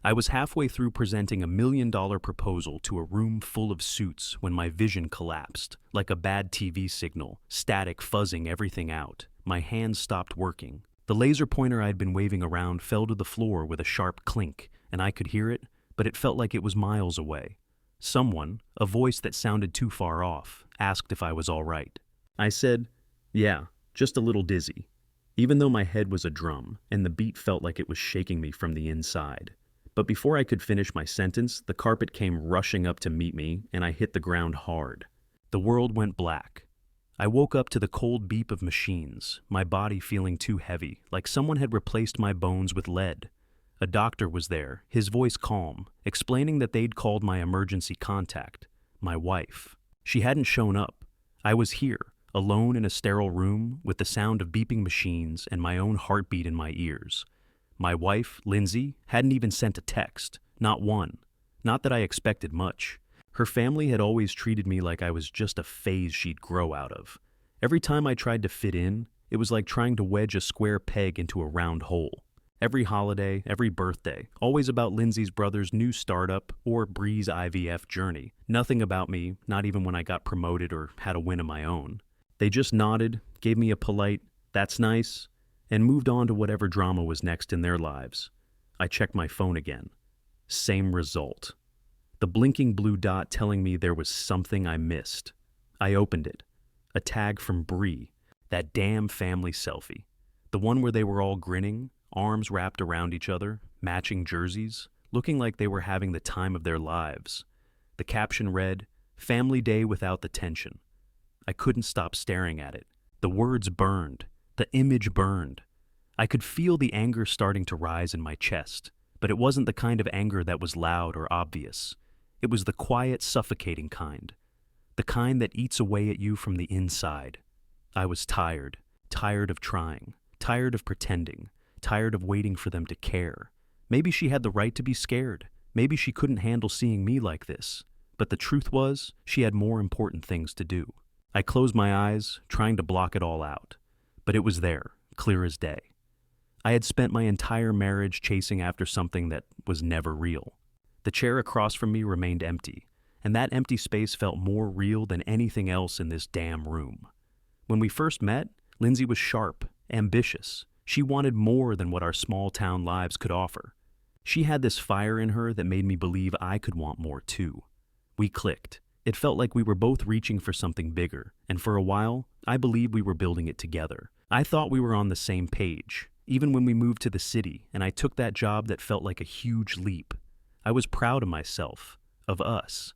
I was halfway through presenting a $1 million proposal to a room full of suits when my vision collapsed, like a bad TV signal, static fuzzing everything out. My hands stopped working. The laser pointer I'd been waving around fell to the floor with a sharp clink, and I could hear it, but it felt like it was miles away. Someone, a voice that sounded too far off, asked if I was all right. I said, "Yeah, just a little dizzy," even though my head was a drum and the beat felt like it was shaking me from the inside. But before I could finish my sentence, the carpet came rushing up to meet me, and I hit the ground hard. The world went black. I woke up to the cold beep of machines, my body feeling too heavy, like someone had replaced my bones with lead. A doctor was there, his voice calm, explaining that they'd called my emergency contact, my wife. She hadn't shown up. I was here, alone in a sterile room, with the sound of beeping machines and my own heartbeat in my ears. My wife, Lindsay, hadn't even sent a text, not one. Not that I expected much. Her family had always treated me like I was just a phase she'd grow out of. Every time I tried to fit in, it was like trying to wedge a square peg into a round hole. Every holiday, every birthday, always about Lindsay's brother's new startup or Bree's IVF journey. Nothing about me, not even when I got promoted or had a win of my own. They just nodded, gave me a polite, "That's nice," and moved on to whatever drama was next in their lives. I checked my phone again. Same result. The blinking blue dot telling me there was something I missed. I opened it. A tag from Bree, that damn family selfie. The one where they were all grinning, arms wrapped around each other, matching jerseys, looking like they were having the time of their lives. The caption read, "Family Day without the tension." I couldn't stop staring at it. The words burned. The image burned. I could feel the anger starting to rise in my chest, but it wasn't the kind of anger that was loud or obvious. It was the quiet, suffocating kind. The kind that eats away at you from the inside. I was tired. Tired of trying. Tired of pretending. Tired of waiting for them to care. Maybe she had the right to be scared. Maybe she couldn't handle seeing me like this. But the truth was, she had more important things to do. I closed my eyes, trying to block it all out. But it was there, clear as day. I had spent my entire marriage chasing after something that was never real. The chair across from me remained empty, and that empty space felt more real than anything else in this damn room. When we first met, Lindsay was sharp, ambitious. She wanted more than what our small-town lives could offer. She had this fire in her that made me believe I could want more too. We clicked. It felt like we were both reaching for something bigger, and for a while, I believed we were building it together. I thought we were on the same page, even when we moved to the city and I took that job that felt like a huge leap. I was proud of myself, of us.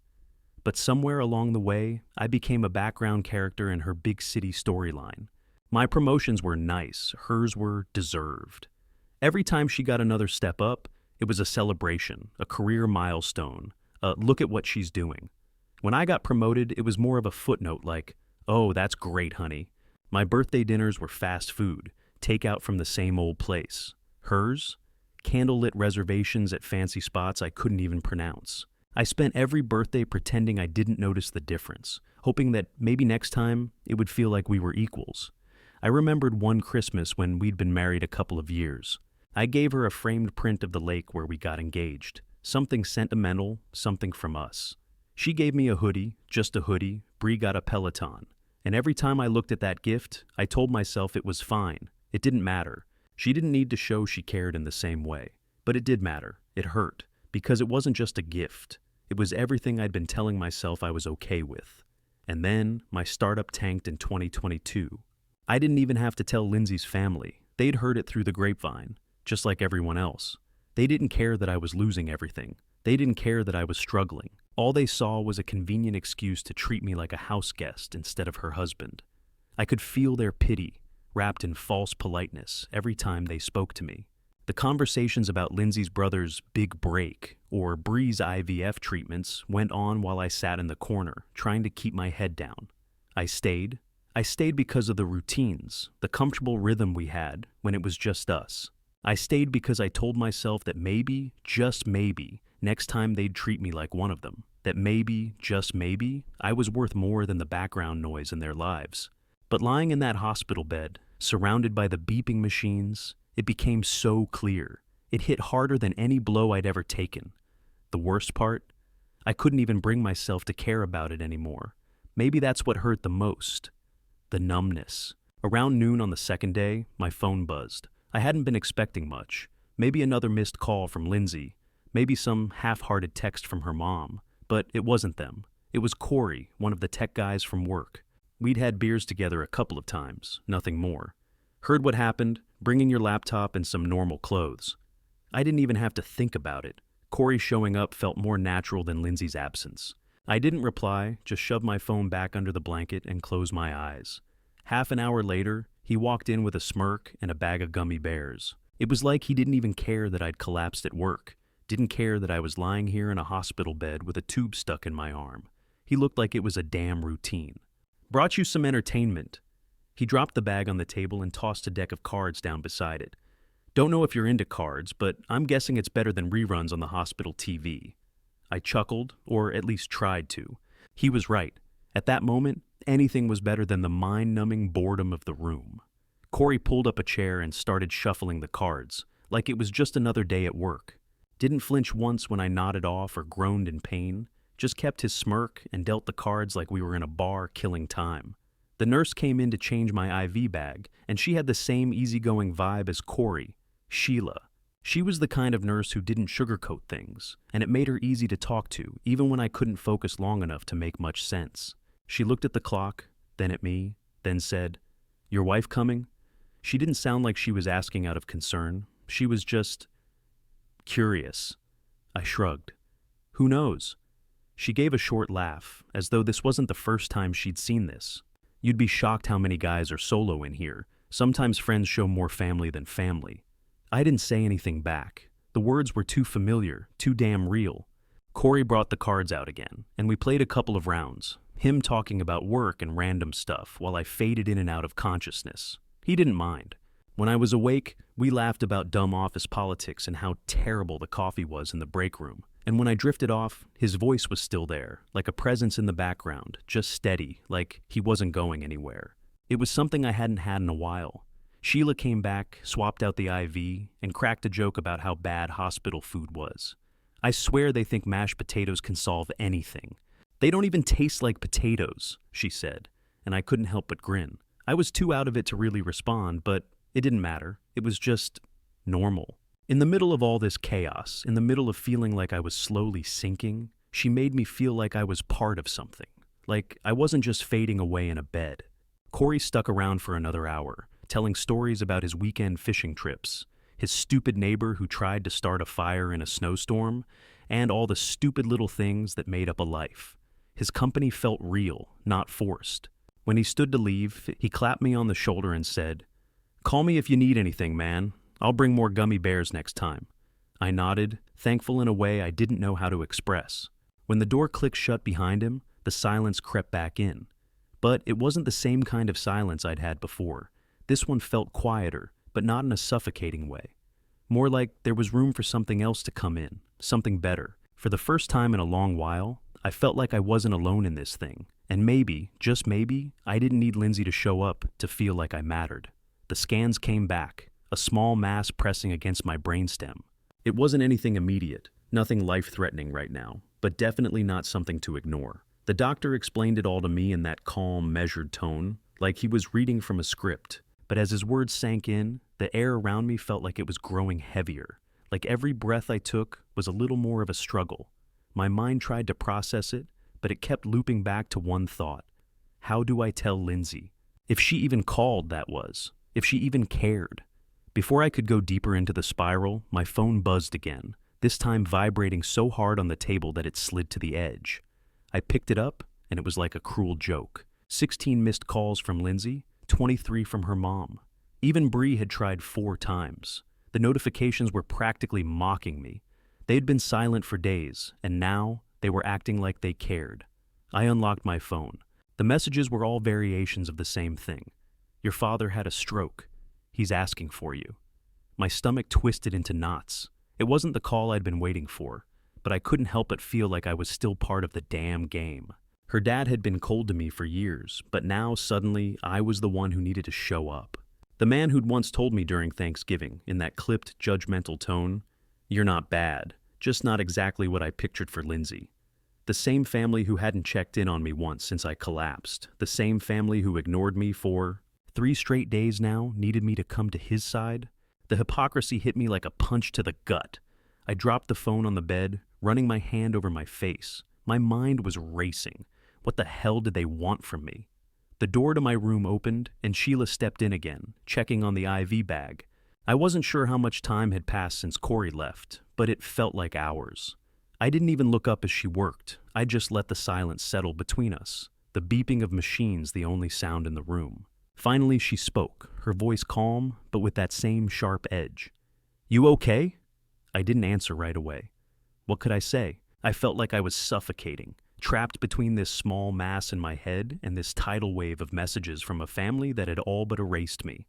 But somewhere along the way, I became a background character in her big city storyline. My promotions were nice, hers were deserved. Every time she got another step up, it was a celebration, a career milestone, a look at what she's doing. When I got promoted, it was more of a footnote like, "Oh, that's great, honey." My birthday dinners were fast food, takeout from the same old place. Hers? Candlelit reservations at fancy spots I couldn't even pronounce. I spent every birthday pretending I didn't notice the difference, hoping that maybe next time it would feel like we were equals. I remembered one Christmas when we'd been married a couple of years. I gave her a framed print of the lake where we got engaged. Something sentimental, something from us. She gave me a hoodie, just a hoodie. Bree got a Peloton. And every time I looked at that gift, I told myself it was fine. It didn't matter. She didn't need to show she cared in the same way. But it did matter. It hurt. Because it wasn't just a gift. It was everything I'd been telling myself I was okay with. And then, my startup tanked in 2022. I didn't even have to tell Lindsay's family. They'd heard it through the grapevine, just like everyone else. They didn't care that I was losing everything. They didn't care that I was struggling. All they saw was a convenient excuse to treat me like a house guest instead of her husband. I could feel their pity, wrapped in false politeness, every time they spoke to me. The conversations about Lindsay's brother's big break or Bree's IVF treatments went on while I sat in the corner, trying to keep my head down. I stayed. I stayed because of the routines, the comfortable rhythm we had when it was just us. I stayed because I told myself that maybe, just maybe, next time they'd treat me like one of them. That maybe, just maybe, I was worth more than the background noise in their lives. But lying in that hospital bed, surrounded by the beeping machines, it became so clear. It hit harder than any blow I'd ever taken. The worst part? I couldn't even bring myself to care about it anymore. Maybe that's what hurt the most. The numbness. Around noon on the second day, my phone buzzed. I hadn't been expecting much. Maybe another missed call from Lindsay. Maybe some half-hearted text from her mom. But it wasn't them. It was Corey, one of the tech guys from work. We'd had beers together a couple of times, nothing more. Heard what happened, bringing your laptop and some normal clothes. I didn't even have to think about it. Corey showing up felt more natural than Lindsay's absence. I didn't reply, just shoved my phone back under the blanket and closed my eyes. Half an hour later, he walked in with a smirk and a bag of gummy bears. It was like he didn't even care that I'd collapsed at work, didn't care that I was lying here in a hospital bed with a tube stuck in my arm. He looked like it was a damn routine. Brought you some entertainment. He dropped the bag on the table and tossed a deck of cards down beside it. Don't know if you're into cards, but I'm guessing it's better than reruns on the hospital TV. I chuckled, or at least tried to. He was right. At that moment, anything was better than the mind-numbing boredom of the room. Corey pulled up a chair and started shuffling the cards, like it was just another day at work. Didn't flinch once when I nodded off or groaned in pain, just kept his smirk and dealt the cards like we were in a bar killing time. The nurse came in to change my IV bag, and she had the same easygoing vibe as Corey, Sheila. She was the kind of nurse who didn't sugarcoat things, and it made her easy to talk to, even when I couldn't focus long enough to make much sense. She looked at the clock, then at me, then said, "Your wife coming?" She didn't sound like she was asking out of concern. She was just curious. I shrugged. Who knows? She gave a short laugh, as though this wasn't the first time she'd seen this. You'd be shocked how many guys are solo in here. Sometimes friends show more family than family. I didn't say anything back. The words were too familiar, too damn real. Corey brought the cards out again, and we played a couple of rounds, him talking about work and random stuff while I faded in and out of consciousness. He didn't mind. When I was awake, we laughed about dumb office politics and how terrible the coffee was in the break room. And when I drifted off, his voice was still there, like a presence in the background, just steady, like he wasn't going anywhere. It was something I hadn't had in a while. Sheila came back, swapped out the IV, and cracked a joke about how bad hospital food was. I swear they think mashed potatoes can solve anything. They don't even taste like potatoes, she said, and I couldn't help but grin. I was too out of it to really respond, but it didn't matter. It was just normal. In the middle of all this chaos, in the middle of feeling like I was slowly sinking, she made me feel like I was part of something, like I wasn't just fading away in a bed. Corey stuck around for another hour, telling stories about his weekend fishing trips, his stupid neighbor who tried to start a fire in a snowstorm, and all the stupid little things that made up a life. His company felt real, not forced. When he stood to leave, he clapped me on the shoulder and said, "Call me if you need anything, man. I'll bring more gummy bears next time." I nodded, thankful in a way I didn't know how to express. When the door clicked shut behind him, the silence crept back in. But it wasn't the same kind of silence I'd had before. This one felt quieter, but not in a suffocating way. More like there was room for something else to come in, something better. For the first time in a long while, I felt like I wasn't alone in this thing. And maybe, just maybe, I didn't need Lindsay to show up to feel like I mattered. The scans came back, a small mass pressing against my brainstem. It wasn't anything immediate, nothing life-threatening right now, but definitely not something to ignore. The doctor explained it all to me in that calm, measured tone, like he was reading from a script. But as his words sank in, the air around me felt like it was growing heavier, like every breath I took was a little more of a struggle. My mind tried to process it, but it kept looping back to one thought. How do I tell Lindsay? If she even called, that was. If she even cared. Before I could go deeper into the spiral, my phone buzzed again, this time vibrating so hard on the table that it slid to the edge. I picked it up, and it was like a cruel joke. 16 missed calls from Lindsay, 23 from her mom. Even Bree had tried 4 times. The notifications were practically mocking me. They had been silent for days, and now they were acting like they cared. I unlocked my phone. The messages were all variations of the same thing. Your father had a stroke. He's asking for you. My stomach twisted into knots. It wasn't the call I'd been waiting for, but I couldn't help but feel like I was still part of the damn game. Her dad had been cold to me for years, but now suddenly I was the one who needed to show up. The man who'd once told me during Thanksgiving, in that clipped, judgmental tone, "You're not bad, just not exactly what I pictured for Lindsay." The same family who hadn't checked in on me once since I collapsed. The same family who ignored me for 3 straight days now, needed me to come to his side. The hypocrisy hit me like a punch to the gut. I dropped the phone on the bed, running my hand over my face. My mind was racing. What the hell did they want from me? The door to my room opened, and Sheila stepped in again, checking on the IV bag. I wasn't sure how much time had passed since Corey left, but it felt like hours. I didn't even look up as she worked. I just let the silence settle between us, the beeping of machines the only sound in the room. Finally, she spoke, her voice calm, but with that same sharp edge. "You okay?" I didn't answer right away. What could I say? I felt like I was suffocating, trapped between this small mass in my head and this tidal wave of messages from a family that had all but erased me.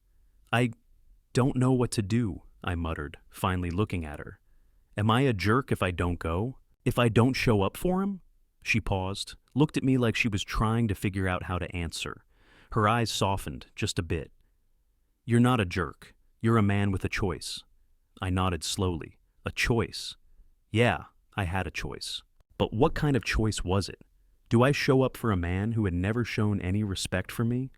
"I don't know what to do," I muttered, finally looking at her. "Am I a jerk if I don't go? If I don't show up for him?" She paused, looked at me like she was trying to figure out how to answer. Her eyes softened just a bit. "You're not a jerk. You're a man with a choice." I nodded slowly. A choice. Yeah, I had a choice. But what kind of choice was it? Do I show up for a man who had never shown any respect for me?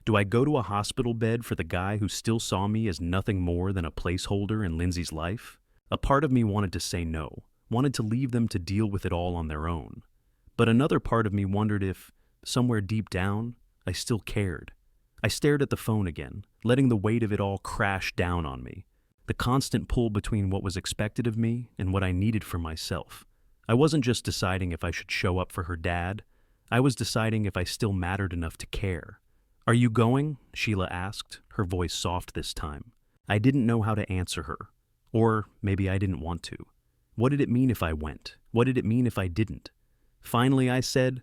Do I go to a hospital bed for the guy who still saw me as nothing more than a placeholder in Lindsay's life? A part of me wanted to say no, wanted to leave them to deal with it all on their own. But another part of me wondered if, somewhere deep down, I still cared. I stared at the phone again, letting the weight of it all crash down on me. The constant pull between what was expected of me and what I needed for myself. I wasn't just deciding if I should show up for her dad. I was deciding if I still mattered enough to care. "Are you going?" Sheila asked, her voice soft this time. I didn't know how to answer her. Or maybe I didn't want to. What did it mean if I went? What did it mean if I didn't? Finally, I said,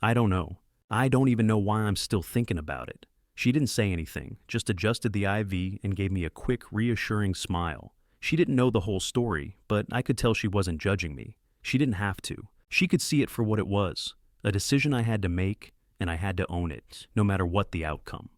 "I don't know. I don't even know why I'm still thinking about it." She didn't say anything, just adjusted the IV and gave me a quick, reassuring smile. She didn't know the whole story, but I could tell she wasn't judging me. She didn't have to. She could see it for what it was, a decision I had to make, and I had to own it, no matter what the outcome.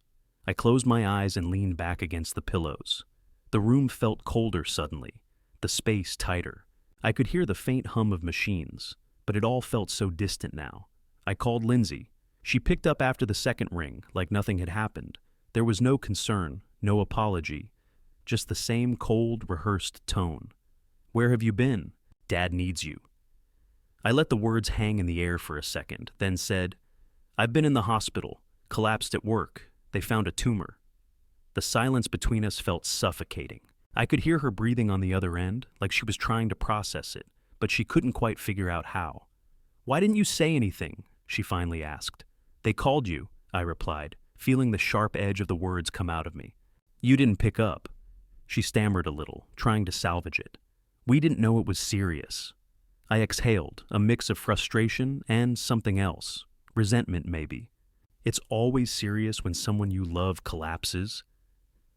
I closed my eyes and leaned back against the pillows. The room felt colder suddenly, the space tighter. I could hear the faint hum of machines, but it all felt so distant now. I called Lindsay. She picked up after the second ring, like nothing had happened. There was no concern, no apology, just the same cold, rehearsed tone. "Where have you been? Dad needs you." I let the words hang in the air for a second, then said, "I've been in the hospital, collapsed at work. They found a tumor." The silence between us felt suffocating. I could hear her breathing on the other end, like she was trying to process it, but she couldn't quite figure out how. "Why didn't you say anything?" she finally asked. "They called you," I replied, feeling the sharp edge of the words come out of me. "You didn't pick up." She stammered a little, trying to salvage it. "We didn't know it was serious." I exhaled, a mix of frustration and something else. Resentment, maybe. It's always serious when someone you love collapses.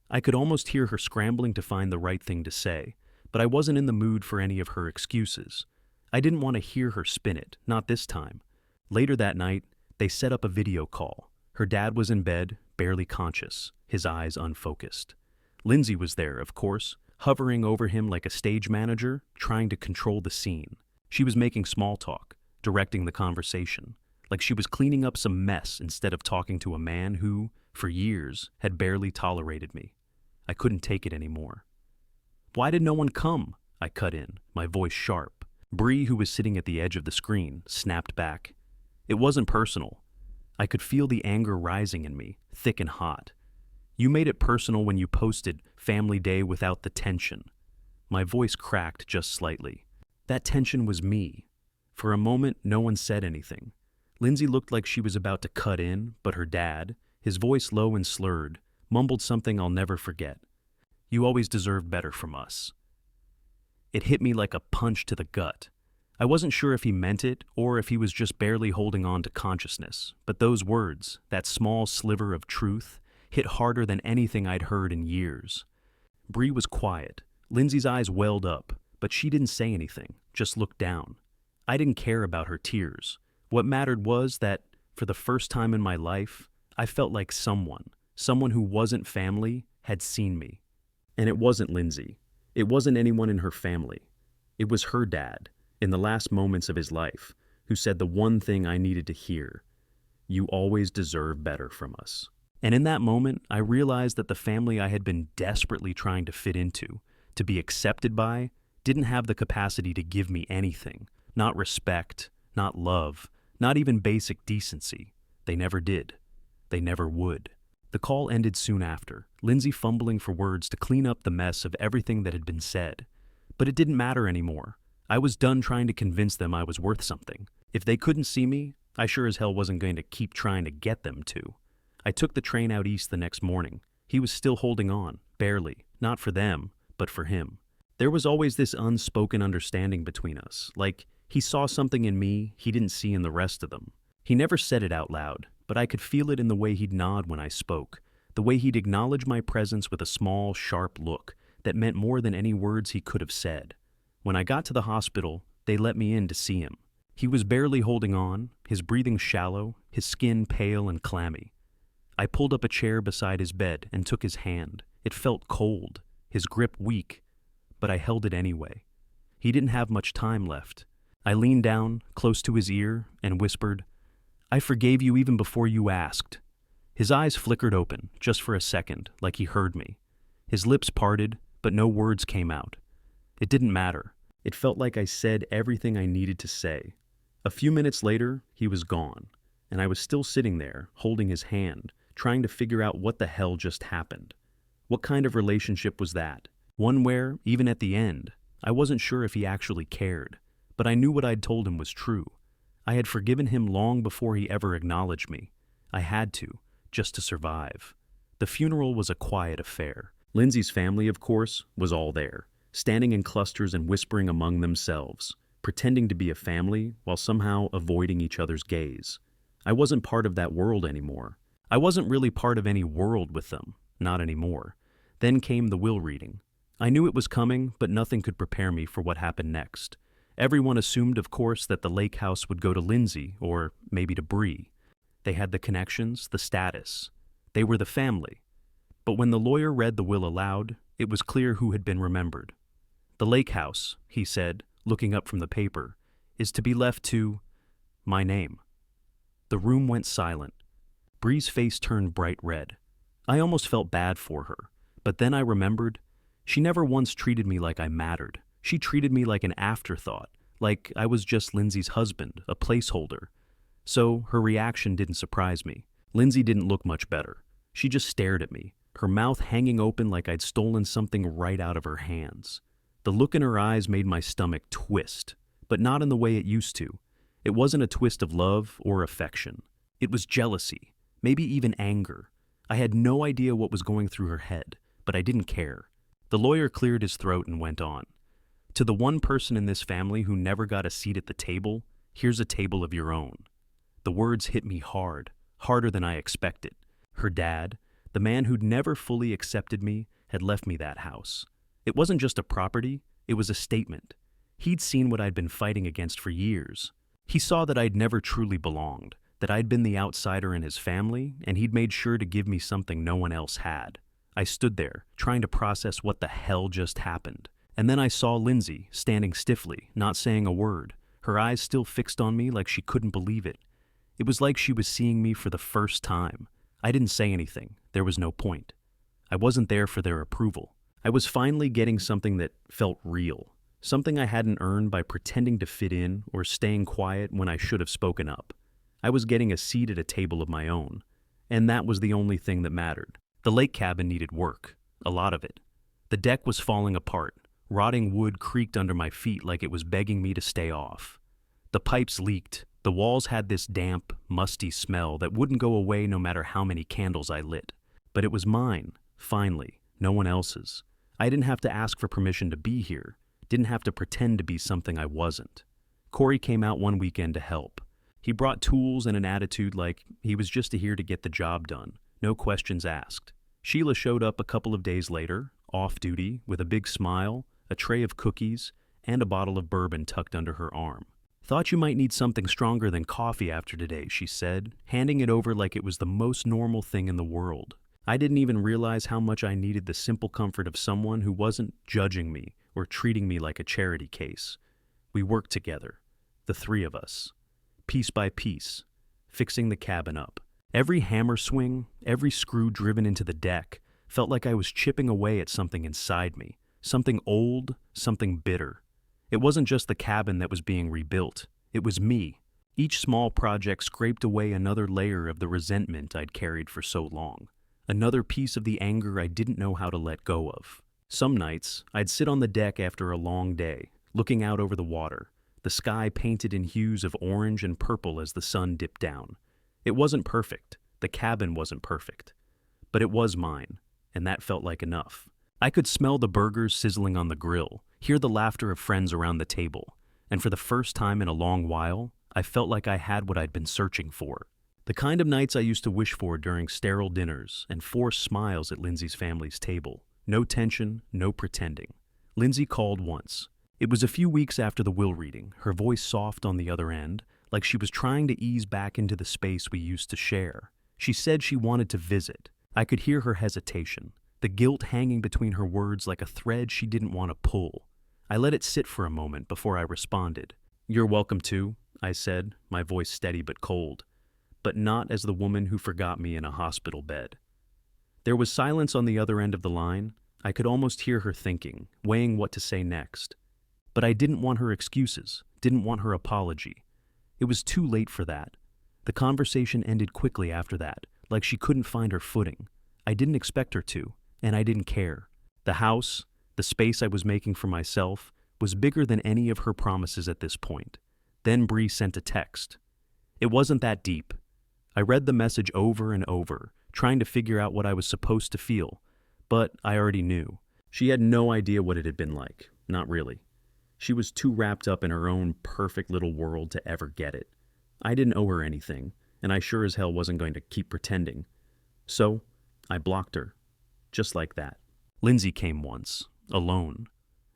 I could almost hear her scrambling to find the right thing to say, but I wasn't in the mood for any of her excuses. I didn't want to hear her spin it, not this time. Later that night, they set up a video call. Her dad was in bed, barely conscious, his eyes unfocused. Lindsay was there, of course, hovering over him like a stage manager, trying to control the scene. She was making small talk, directing the conversation, like she was cleaning up some mess instead of talking to a man who, for years, had barely tolerated me. I couldn't take it anymore. "Why did no one come?" I cut in, my voice sharp. Bree, who was sitting at the edge of the screen, snapped back. "It wasn't personal." I could feel the anger rising in me, thick and hot. "You made it personal when you posted Family Day without the tension." My voice cracked just slightly. That tension was me. For a moment, no one said anything. Lindsay looked like she was about to cut in, but her dad, his voice low and slurred, mumbled something I'll never forget. "You always deserved better from us." It hit me like a punch to the gut. I wasn't sure if he meant it or if he was just barely holding on to consciousness, but those words, that small sliver of truth, hit harder than anything I'd heard in years. Bree was quiet. Lindsay's eyes welled up, but she didn't say anything, just looked down. I didn't care about her tears. What mattered was that, for the first time in my life, I felt like someone who wasn't family, had seen me. And it wasn't Lindsay. It wasn't anyone in her family. It was her dad, in the last moments of his life, who said the one thing I needed to hear: "You always deserve better from us." And in that moment, I realized that the family I had been desperately trying to fit into, to be accepted by, didn't have the capacity to give me anything. Not respect, not love, not even basic decency. They never did. They never would. The call ended soon after, Lindsay fumbling for words to clean up the mess of everything that had been said. But it didn't matter anymore. I was done trying to convince them I was worth something. If they couldn't see me, I sure as hell wasn't going to keep trying to get them to. I took the train out east the next morning. He was still holding on, barely, not for them, but for him. There was always this unspoken understanding between us, like he saw something in me he didn't see in the rest of them. He never said it out loud, but I could feel it in the way he'd nod when I spoke, the way he'd acknowledge my presence with a small, sharp look that meant more than any words he could have said. When I got to the hospital, they let me in to see him. He was barely holding on, his breathing shallow, his skin pale and clammy. I pulled up a chair beside his bed and took his hand. It felt cold, his grip weak, but I held it anyway. He didn't have much time left. I leaned down, close to his ear, and whispered, "I forgave you even before you asked." His eyes flickered open, just for a second, like he heard me. His lips parted, but no words came out. It didn't matter. It felt like I said everything I needed to say. A few minutes later, he was gone, and I was still sitting there, holding his hand, trying to figure out what the hell just happened. What kind of relationship was that? One where, even at the end, I wasn't sure if he actually cared, but I knew what I'd told him was true. I had forgiven him long before he ever acknowledged me. I had to, just to survive. The funeral was a quiet affair. Lindsay's family, of course, was all there, standing in clusters and whispering among themselves, pretending to be a family while somehow avoiding each other's gaze. I wasn't part of that world anymore. I wasn't really part of any world with them, not anymore. Then came the will reading. I knew it was coming, but nothing could prepare me for what happened next. Everyone assumed, of course, that the lake house would go to Lindsay, or maybe to Bree. They had the connections, the status. They were the family. But when the lawyer read the will aloud, it was clear who had been remembered. "The lake house," he said, looking up from the paper, "is to be left to my name." The room went silent. Bree's face turned bright red. I almost felt bad for her, but then I remembered she never once treated me like I mattered. She treated me like an afterthought, like I was just Lindsay's husband, a placeholder. So her reaction didn't surprise me. Lindsay didn't look much better. She just stared at me, her mouth hanging open like I'd stolen something right out of her hands. The look in her eyes made my stomach twist, but not in the way it used to. It wasn't a twist of love or affection. It was jealousy, maybe even anger. I had no idea what was going through her head, but I didn't care. The lawyer cleared his throat and went on. "To the one person in this family who never got a seat at the table, here's a table of your own." The words hit me hard, harder than I expected. Her dad, the man who'd never fully accepted me, had left me that house. It wasn't just a property, it was a statement. He'd seen what I'd been fighting against for years. He saw that I'd never truly belonged, that I'd been the outsider in his family, and he'd made sure to give me something no one else had. I stood there, trying to process what the hell just happened. And then I saw Lindsay, standing stiffly, not saying a word, her eyes still fixed on me like she couldn't believe it. It was like she was seeing me for the first time. I didn't say anything. There was no point. I wasn't there for their approval. I was finally getting something that felt real, something I hadn't earned by pretending to fit in or staying quiet when I should have spoken up. I was getting a seat at a table of my own, and that was the only thing that mattered. The lake cabin needed work, a lot of it. The deck was falling apart. Rotting wood creaked under my feet like it was begging me to stay off. The pipes leaked. The walls had this damp, musty smell that wouldn't go away no matter how many candles I lit. But it was mine, finally, no one else's. I didn't have to ask for permission to be here, didn't have to pretend to be something I wasn't. Corey came out one weekend to help. He brought tools and an attitude like he was just here to get the job done, no questions asked. Sheila showed up a couple of days later, off duty, with a big smile, a tray of cookies, and a bottle of bourbon tucked under her arm. "Thought you might need something stronger than coffee after today," she said, handing it over like it was the most normal thing in the world. I didn't even realize how much I needed the simple comfort of someone who wasn't judging me or treating me like a charity case. We worked together, the three of us, piece by piece, fixing the cabin up. Every hammer swing, every screw driven into the deck, felt like I was chipping away at something inside me, something old, something bitter. It wasn't just the cabin that was being rebuilt, it was me. Each small project scraped away another layer of the resentment I'd carried for so long, another piece of the anger I didn't know how to let go of. Some nights, I'd sit on the deck after a long day, looking out over the water, the sky painted in hues of orange and purple as the sun dipped down. It wasn't perfect, the cabin wasn't perfect, but it was mine, and that felt like enough. I could smell the burgers sizzling on the grill, hear the laughter of friends around the table, and for the first time in a long while, I felt like I had what I'd been searching for. The kind of nights I used to wish for during sterile dinners and forced smiles at Lindsay's family's table. No tension, no pretending. Lindsay called once. It was a few weeks after the will reading, her voice soft on the other end, like she was trying to ease back into the space we used to share. She said she wanted to visit. I could hear her hesitation, the guilt hanging between her words like a thread she didn't want to pull. I let it sit for a moment before I responded. "You're welcome to," I said, my voice steady but cold, but not as the woman who forgot me in a hospital bed. There was silence on the other end of the line. I could almost hear her thinking, weighing what to say next. But I didn't want her excuses, didn't want her apology. It was too late for that. The conversation ended quickly after that, like she couldn't find her footing. I didn't expect her to, and I didn't care. The house, the space I was making for myself, was bigger than any of her promises at this point. Then Bree sent a text. It wasn't that deep. I read the message over and over, trying to figure out what I was supposed to feel, but I already knew. She had no idea what it had been like, not really. She was too wrapped up in her own perfect little world to ever get it. I didn't owe her anything, and I sure as hell wasn't going to keep pretending. So, I blocked her. Just like that. Lindsay came once, alone.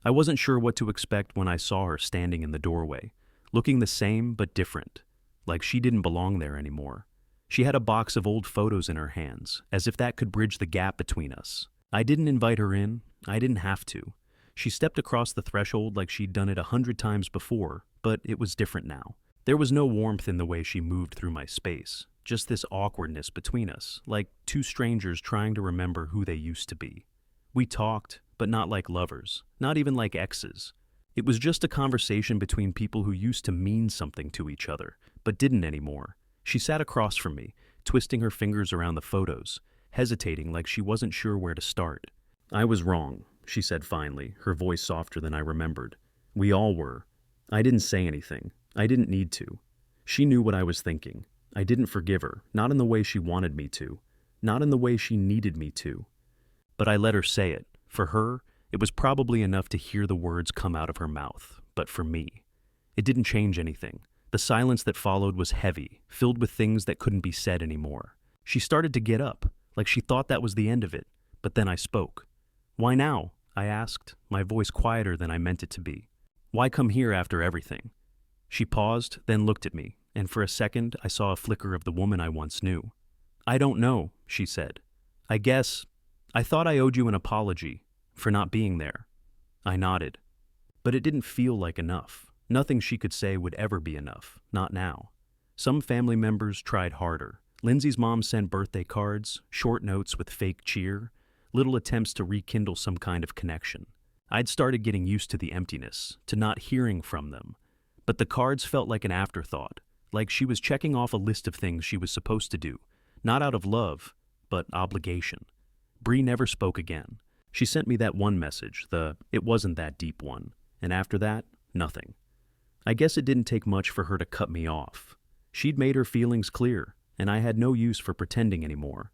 I wasn't sure what to expect when I saw her standing in the doorway, looking the same but different, like she didn't belong there anymore. She had a box of old photos in her hands, as if that could bridge the gap between us. I didn't invite her in. I didn't have to. She stepped across the threshold like she'd done it 100 times before, but it was different now. There was no warmth in the way she moved through my space, just this awkwardness between us, like two strangers trying to remember who they used to be. We talked, but not like lovers, not even like exes. It was just a conversation between people who used to mean something to each other, but didn't anymore. She sat across from me, twisting her fingers around the photos, hesitating like she wasn't sure where to start. "I was wrong," she said finally, her voice softer than I remembered. "We all were. I didn't say anything. I didn't need to. She knew what I was thinking. I didn't forgive her, not in the way she wanted me to, not in the way she needed me to. But I let her say it. For her, it was probably enough to hear the words come out of her mouth. But for me, it didn't change anything. The silence that followed was heavy, filled with things that couldn't be said anymore. She started to get up, like she thought that was the end of it. But then I spoke. "Why now?" I asked, my voice quieter than I meant it to be. "Why come here after everything?" She paused, then looked at me, and for a second I saw a flicker of the woman I once knew. "I don't know," she said. I thought I owed you an apology for not being there." I nodded. But it didn't feel like enough. Nothing she could say would ever be enough, not now. Some family members tried harder. Lindsay's mom sent birthday cards, short notes with fake cheer, little attempts to rekindle some kind of connection. I'd started getting used to the emptiness, to not hearing from them. But the cards felt like an afterthought, like she was checking off a list of things she was supposed to do, not out of love, but obligation. Bree never spoke again. She sent me that one message, "it wasn't that deep" one, and after that, nothing. I guess it didn't take much for her to cut me off. She'd made her feelings clear, and I had no use for pretending anymore.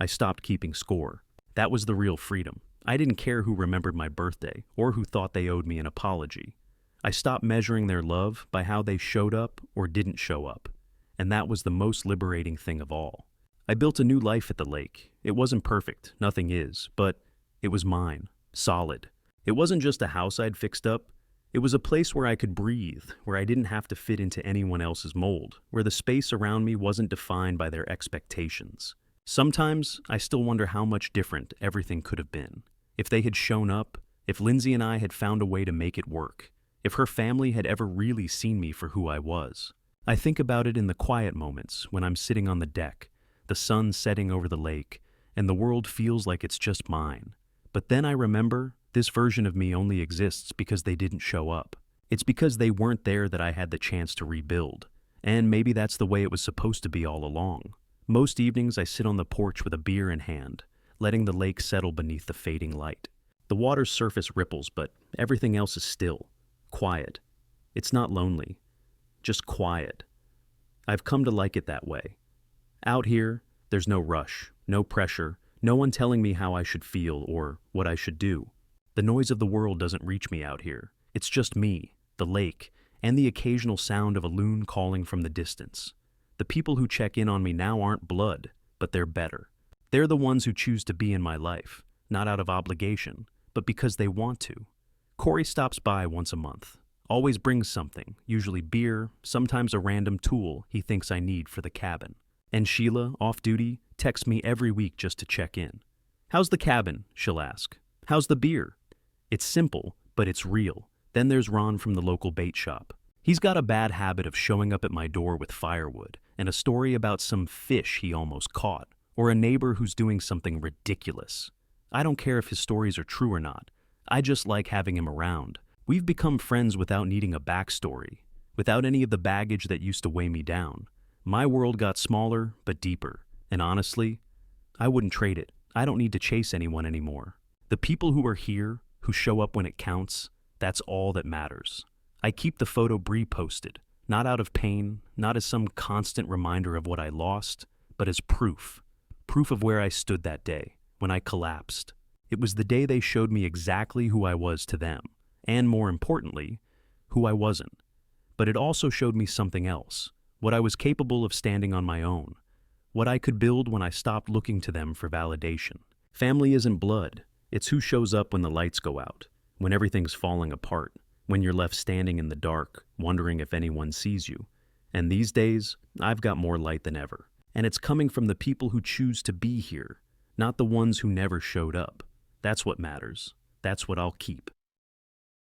I stopped keeping score. That was the real freedom. I didn't care who remembered my birthday, or who thought they owed me an apology. I stopped measuring their love by how they showed up or didn't show up, and that was the most liberating thing of all. I built a new life at the lake. It wasn't perfect, nothing is, but it was mine, solid. It wasn't just a house I'd fixed up. It was a place where I could breathe, where I didn't have to fit into anyone else's mold, where the space around me wasn't defined by their expectations. Sometimes I still wonder how much different everything could have been. If they had shown up, if Lindsay and I had found a way to make it work, if her family had ever really seen me for who I was. I think about it in the quiet moments when I'm sitting on the deck, the sun setting over the lake, and the world feels like it's just mine. But then I remember this version of me only exists because they didn't show up. It's because they weren't there that I had the chance to rebuild. And maybe that's the way it was supposed to be all along. Most evenings I sit on the porch with a beer in hand, letting the lake settle beneath the fading light. The water's surface ripples, but everything else is still, quiet. It's not lonely, just quiet. I've come to like it that way. Out here, there's no rush, no pressure, no one telling me how I should feel or what I should do. The noise of the world doesn't reach me out here. It's just me, the lake, and the occasional sound of a loon calling from the distance. The people who check in on me now aren't blood, but they're better. They're the ones who choose to be in my life, not out of obligation, but because they want to. Corey stops by once a month, always brings something, usually beer, sometimes a random tool he thinks I need for the cabin. And Sheila, off duty, texts me every week just to check in. "How's the cabin?" she'll ask. "How's the beer?" It's simple, but it's real. Then there's Ron from the local bait shop. He's got a bad habit of showing up at my door with firewood and a story about some fish he almost caught, or a neighbor who's doing something ridiculous. I don't care if his stories are true or not. I just like having him around. We've become friends without needing a backstory, without any of the baggage that used to weigh me down. My world got smaller, but deeper. And honestly, I wouldn't trade it. I don't need to chase anyone anymore. The people who are here, who show up when it counts, that's all that matters. I keep the photo Bree posted, not out of pain, not as some constant reminder of what I lost, but as proof. Proof of where I stood that day, when I collapsed. It was the day they showed me exactly who I was to them, and more importantly, who I wasn't. But it also showed me something else, what I was capable of standing on my own, what I could build when I stopped looking to them for validation. Family isn't blood, it's who shows up when the lights go out, when everything's falling apart, when you're left standing in the dark, wondering if anyone sees you. And these days, I've got more light than ever. And it's coming from the people who choose to be here, not the ones who never showed up. That's what matters. That's what I'll keep.